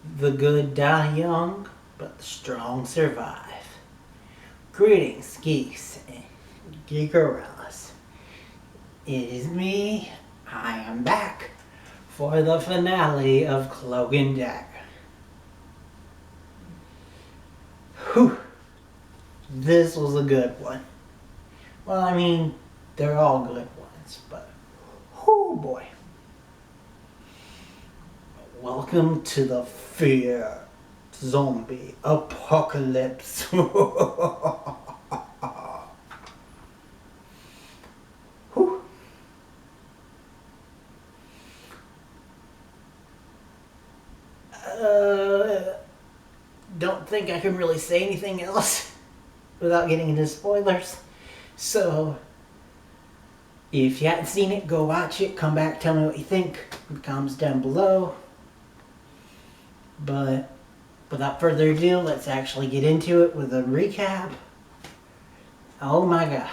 The good die young, but the strong survive. Greetings, geeks and geekerellas. It is me. I am back for the finale of Cloak and Dagger. Whew. This was a good one. Well, I mean, they're all good ones, but whoo boy. Welcome to the fear zombie apocalypse. Whew. Don't think I can really say anything else without getting into spoilers. So, if you haven't seen it, go watch it. Come back, tell me what you think in the comments down below. But without further ado, let's actually get into it with a recap. Oh my god.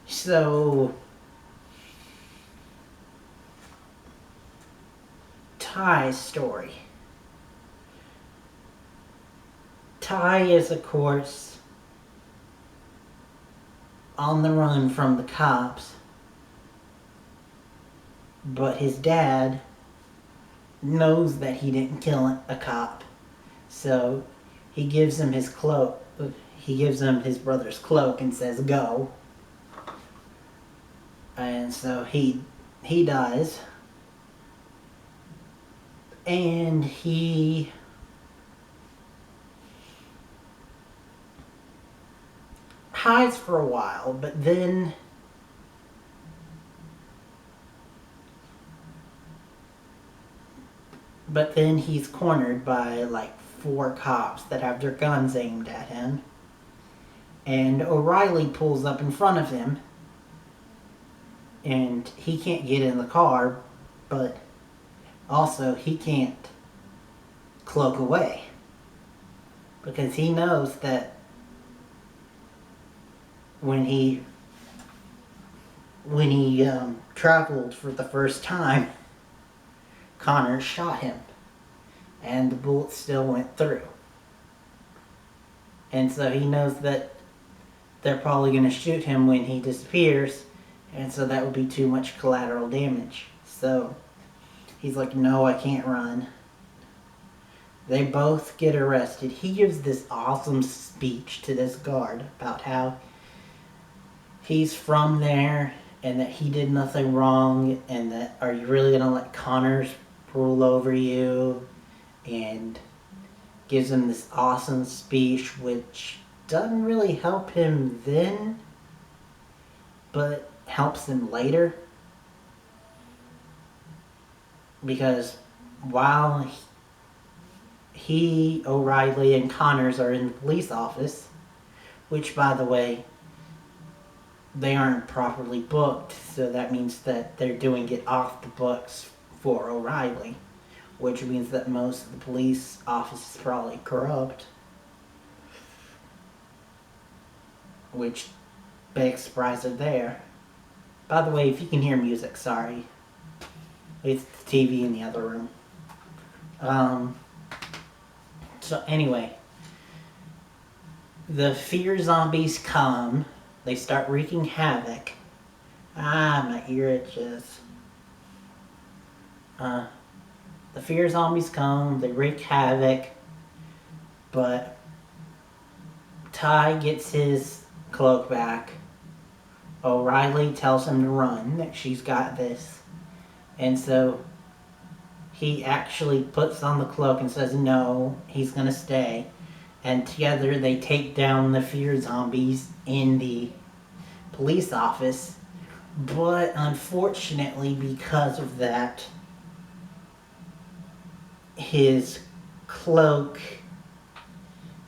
So, Ty's story. Ty is, of course, on the run from the cops, but his dad knows that he didn't kill a cop, so he gives him his cloak. He gives him his brother's cloak and says, "Go." And so he dies, and he hides for a while, but then he's cornered by like 4 cops that have their guns aimed at him, and O'Reilly pulls up in front of him, and he can't get in the car, but also he can't cloak away because he knows that when he traveled for the first time, Connor shot him, and the bullet still went through. And so he knows that they're probably going to shoot him when he disappears, and so that would be too much collateral damage. So he's like, no, I can't run. They both get arrested. He gives this awesome speech to this guard about how he's from there and that he did nothing wrong, and that, are you really going to let Connors rule over you? And gives him this awesome speech, which doesn't really help him then, but helps him later. Because while he, O'Reilly, and Connors are in the police office, which, by the way, they aren't properly booked, so that means that they're doing it off the books for O'Reilly, which means that most of the police office is probably corrupt, which big surprises there. By the way, if you can hear music, sorry. It's the TV in the other room. So anyway, the fear zombies come. They start wreaking havoc. My ear itches. The fear zombies come. They wreak havoc. But Ty gets his cloak back. O'Reilly tells him to run, that she's got this. And so he actually puts on the cloak and says no, he's going to stay. And together they take down the fear zombies in the police office. But unfortunately, because of that, his cloak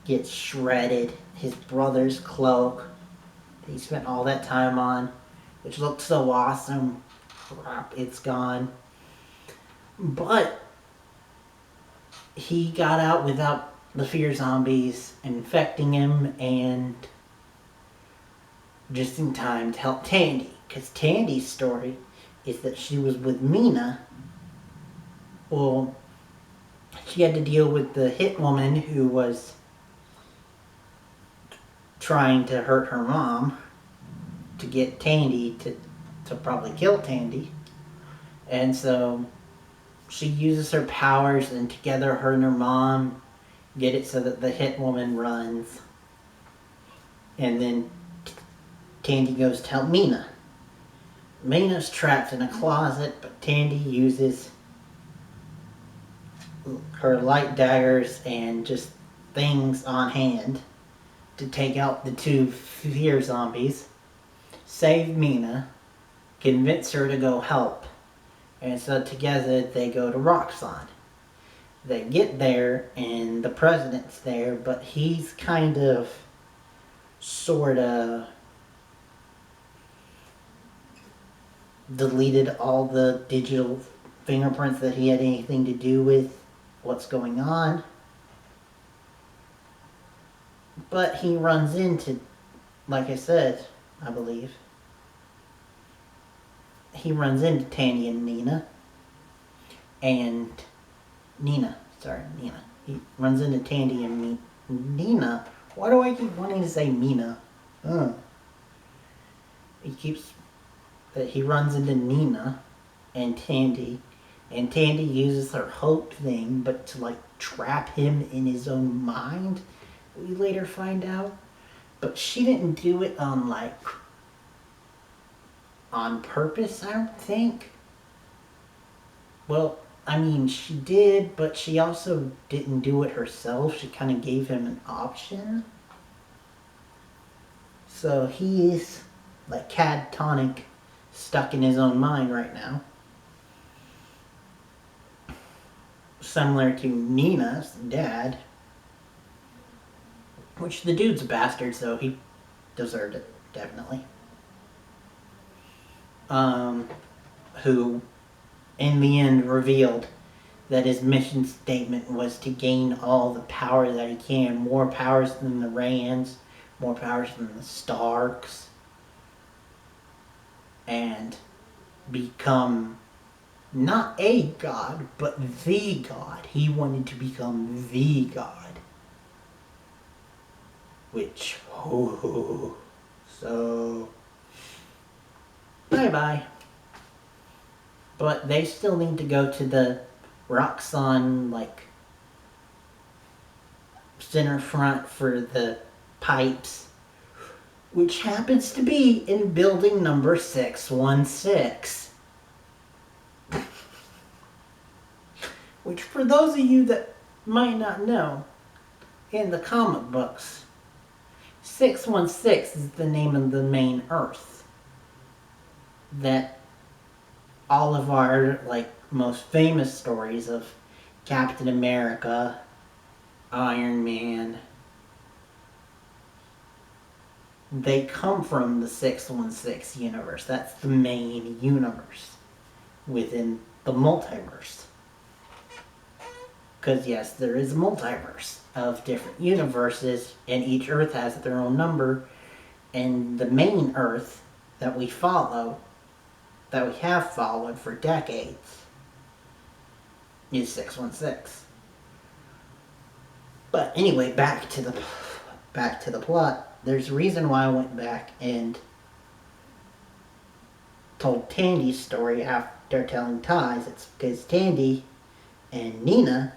gets shredded. His brother's cloak that he spent all that time on, which looked so awesome, crap, it's gone. But he got out without the fear zombies infecting him, and just in time to help Tandy. Because Tandy's story is that she was with Mina Well, she had to deal with the hit woman who was trying to hurt her mom to get Tandy to probably kill Tandy. And so she uses her powers, and together her and her mom get it so that the hit woman runs. And then Tandy goes to help Mina. Mina's trapped in a closet, but Tandy uses her light daggers and just things on hand to take out the two fear zombies, save Mina, convince her to go help. And so together they go to Roxxon. They get there and the president's there, but he's kind of sort of deleted all the digital fingerprints that he had anything to do with what's going on. But he runs into, like I said, I believe, he runs into Tandy and Nina. Nina. He runs into Tandy and Nina. Why do I keep wanting to say Mina? He runs into Nina and Tandy uses her hope thing, but to like trap him in his own mind, we later find out. But she didn't do it on purpose, I don't think. Well, I mean, she did, but she also didn't do it herself. She kind of gave him an option. So he's like catatonic, stuck in his own mind right now. Similar to Nina's dad. Which the dude's a bastard, so he deserved it, definitely. Who in the end revealed that his mission statement was to gain all the power that he can. More powers than the Rands, more powers than the Starks. And become not a god, but the god. He wanted to become the god. Which, so, bye-bye. But they still need to go to the Roxxon, center front for the pipes, which happens to be in building number 616. Which, for those of you that might not know, in the comic books, 616 is the name of the main Earth that all of our most famous stories of Captain America, Iron Man, they come from the 616 universe. That's the main universe within the multiverse. Because yes, there is a multiverse of different universes, and each Earth has their own number, and the main Earth that we follow, that we have followed for decades, is 616. But anyway, back to the plot. There's a reason why I went back and told Tandy's story after telling Ty's. It's because Tandy and Nina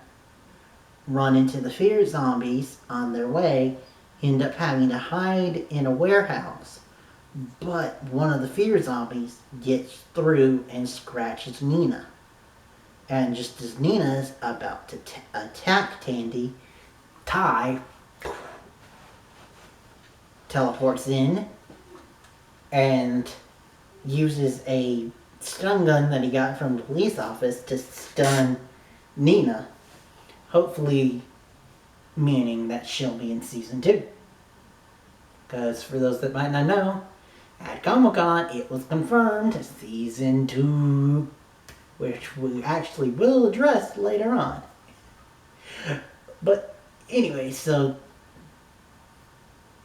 run into the fear zombies on their way, end up having to hide in a warehouse. But one of the fear zombies gets through and scratches Nina. And just as Nina's about to attack Tandy, Ty teleports in and uses a stun gun that he got from the police office to stun Nina. Hopefully meaning that she'll be in season 2. Because for those that might not know, at Comic-Con it was confirmed season 2, which we actually will address later on. But anyway, so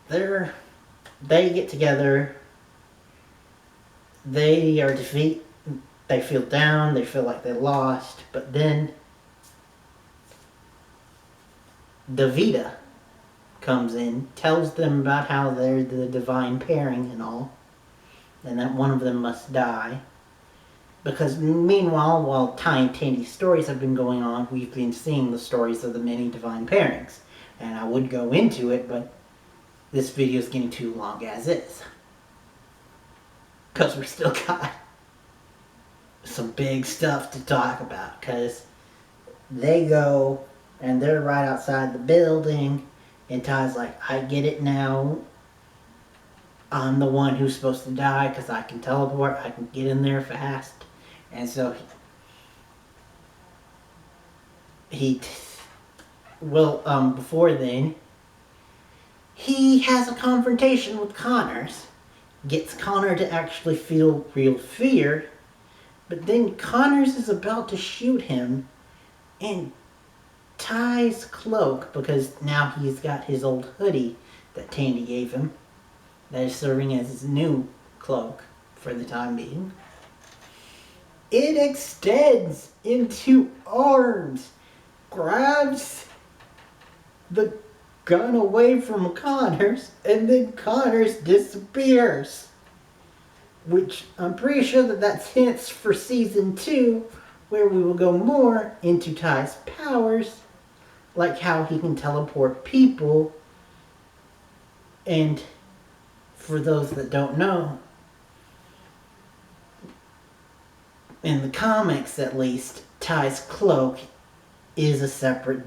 they get together. They are they feel down, they feel like they lost, but then Davida comes in, tells them about how they're the divine pairing and all, and that one of them must die. Because meanwhile, while Ty and Tandy's stories have been going on, we've been seeing the stories of the many divine pairings. And I would go into it, but this video is getting too long as is. Because we still got some big stuff to talk about. Because they go and they're right outside the building, and Ty's like, I get it now. I'm the one who's supposed to die because I can teleport, I can get in there fast. And so before then, he has a confrontation with Connors, gets Connor to actually feel real fear, but then Connors is about to shoot him, and Ty's cloak, because now he's got his old hoodie that Tandy gave him, that is serving as his new cloak for the time being. It extends into arms, grabs the gun away from Connors, and then Connors disappears. Which I'm pretty sure that's hints for season 2, where we will go more into Ty's powers, like how he can teleport people. And for those that don't know, in the comics at least, Ty's cloak is a separate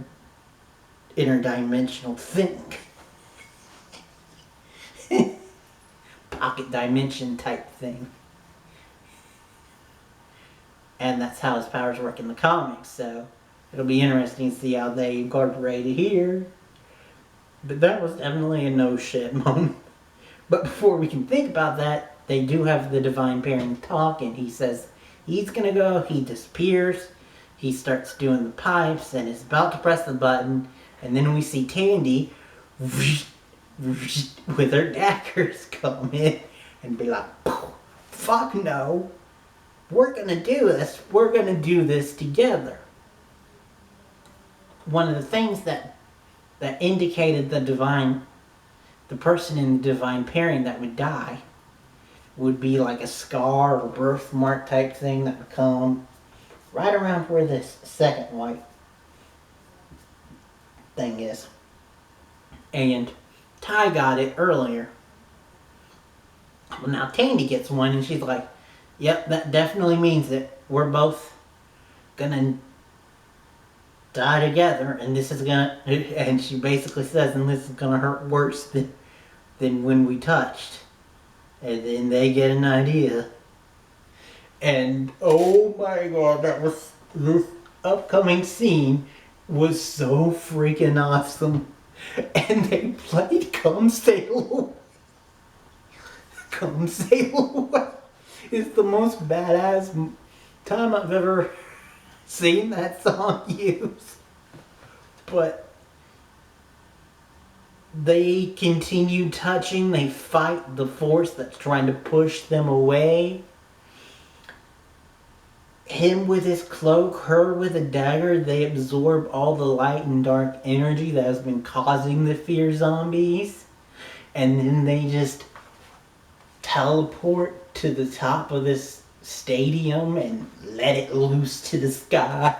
interdimensional thing. Pocket dimension type thing. And that's how his powers work in the comics, so it'll be interesting to see how they incorporate it here. But that was definitely a no shit moment. But before we can think about that, they do have the divine pairing talk, and he says he's gonna go, he disappears, he starts doing the pipes, and is about to press the button, and then we see Tandy with her daggers come in and be like, fuck no, we're gonna do this together. One of the things that indicated the person in the divine pairing that would die would be like a scar or birthmark type thing that would come right around where this second white thing is. And Ty got it earlier. Well, now Tandy gets one, and she's like, yep, that definitely means that we're both gonna die together, and this is gonna, and she basically says, and this is gonna hurt worse than when we touched. And then they get an idea. And oh my god, this upcoming scene was so freaking awesome. And they played Come Sail Away. Come Sail Away is the most badass time I've ever seen that song used. But they continue touching, they fight the force that's trying to push them away. Him with his cloak, her with a dagger, they absorb all the light and dark energy that has been causing the fear zombies. And then they just teleport to the top of this stadium and let it loose to the sky.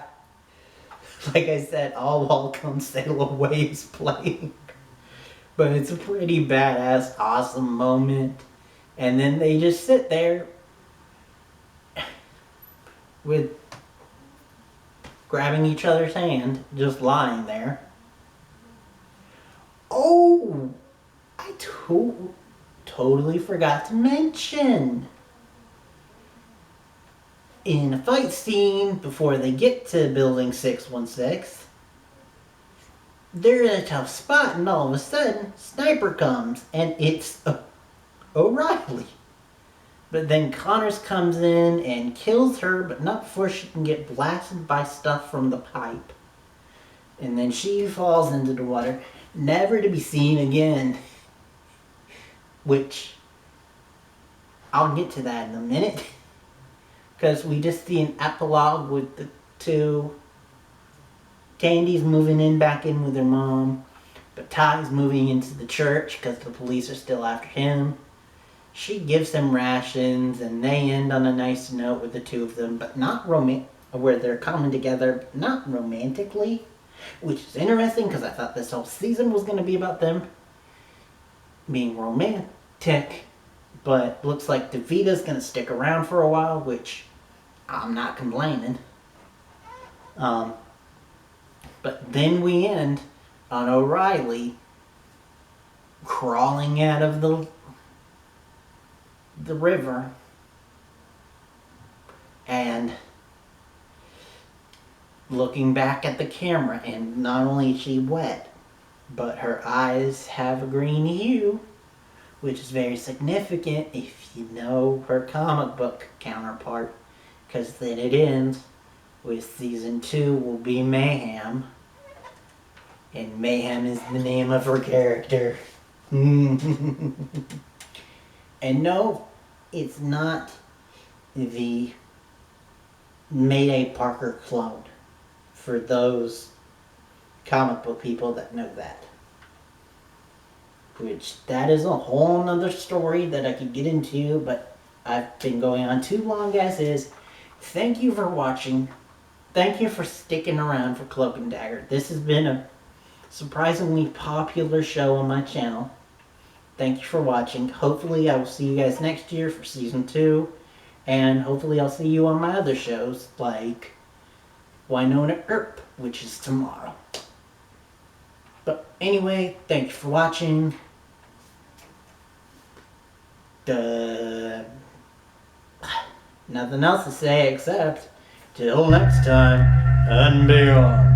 Like I said, all while Come Sail Away is playing. But it's a pretty badass, awesome moment. And then they just sit there with grabbing each other's hand, just lying there. Oh, I totally forgot to mention. In a fight scene before they get to Building 616, they're in a tough spot, and all of a sudden, Sniper comes, and it's O'Reilly. But then Connors comes in and kills her, but not before she can get blasted by stuff from the pipe. And then she falls into the water, never to be seen again. Which, I'll get to that in a minute. because we just see an epilogue with the two. Tandy's moving in back in with her mom, but Ty's moving into the church because the police are still after him. She gives them rations, and they end on a nice note with the two of them, but not where they're coming together, but not romantically, which is interesting because I thought this whole season was going to be about them being romantic, but looks like Davita's going to stick around for a while, which I'm not complaining. But then we end on O'Reilly crawling out of the river, and looking back at the camera, and not only is she wet, but her eyes have a green hue, which is very significant if you know her comic book counterpart, because then it ends with season 2 will be Mayhem, and Mayhem is the name of her character. And no, it's not the Mayday Parker clone, for those comic book people that know that. Which, that is a whole nother story that I could get into, but I've been going on too long as is. Thank you for watching. Thank you for sticking around for Cloak and Dagger. This has been a surprisingly popular show on my channel. Thank you for watching. Hopefully I will see you guys next year for season 2. And hopefully I'll see you on my other shows, like Winona Earp, which is tomorrow. But anyway, thank you for watching. Nothing else to say except till next time and beyond.